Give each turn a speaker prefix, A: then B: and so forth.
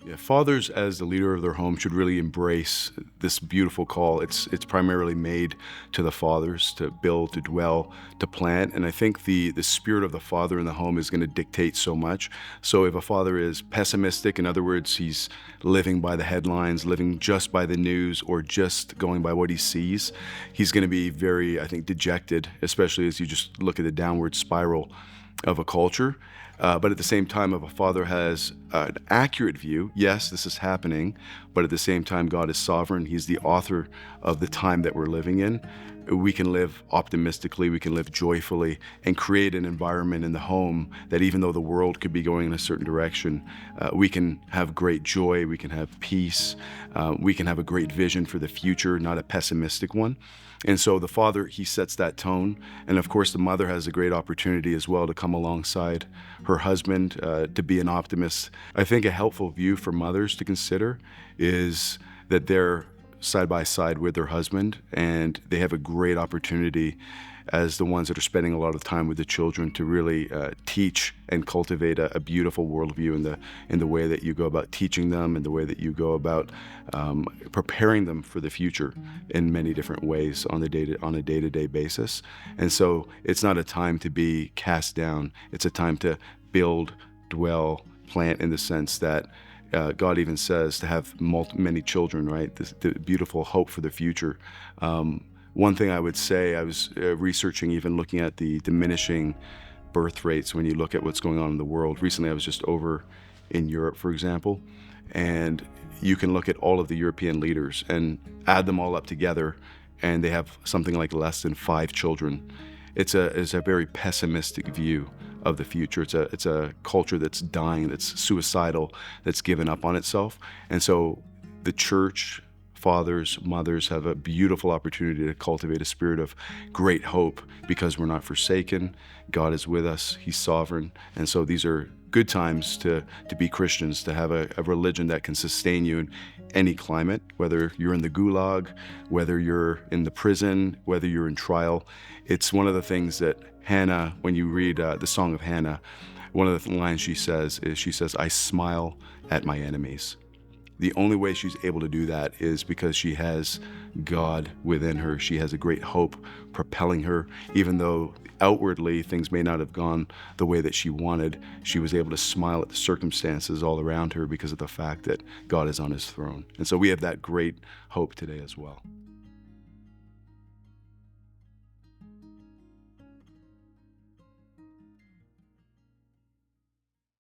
A: Yeah, fathers as the leader of their home should really embrace this beautiful call. It's primarily made to the fathers to build, to dwell, to plant, and I think the spirit of the father in the home is going to dictate so much. So if a father is pessimistic, in other words, he's living by the headlines, living just by the news, or just going by what he sees, he's going to be very, I think, dejected, especially as you just look at the downward spiral of a culture. But at the same time, if a father has an accurate view, yes, this is happening, but at the same time, God is sovereign. He's the author of the time that we're living in. We can live optimistically, we can live joyfully, and create an environment in the home that even though the world could be going in a certain direction, we can have great joy, we can have peace, we can have a great vision for the future, not a pessimistic one. And so the father, he sets that tone. And of course, the mother has a great opportunity as well to come alongside her husband, to be an optimist. I think a helpful view for mothers to consider is that they're side by side with their husband, and they have a great opportunity as the ones that are spending a lot of time with the children to really teach and cultivate a beautiful worldview in the way that you go about teaching them, and the way that you go about preparing them for the future in many different ways on a day-to-day basis. And so it's not a time to be cast down. It's a time to build, dwell, plant, in the sense that God even says to have many children, right? The beautiful hope for the future. One thing I would say, I was researching, even looking at the diminishing birth rates when you look at what's going on in the world. Recently, I was just over in Europe, for example, and you can look at all of the European leaders and add them all up together, and they have something like less than 5 children. It's a very pessimistic view of the future. It's a culture that's dying, that's suicidal, that's given up on itself. And so the church, fathers, mothers have a beautiful opportunity to cultivate a spirit of great hope, because we're not forsaken. God is with us. He's sovereign. And so these are good times to be Christians, to have a religion that can sustain you in any climate, whether you're in the gulag, whether you're in the prison, whether you're in trial. It's one of the things that Hannah, when you read the Song of Hannah, one of the lines she says is, "I smile at my enemies." The only way she's able to do that is because she has God within her. She has a great hope propelling her. Even though outwardly things may not have gone the way that she wanted, she was able to smile at the circumstances all around her because of the fact that God is on his throne. And so we have that great hope today as well.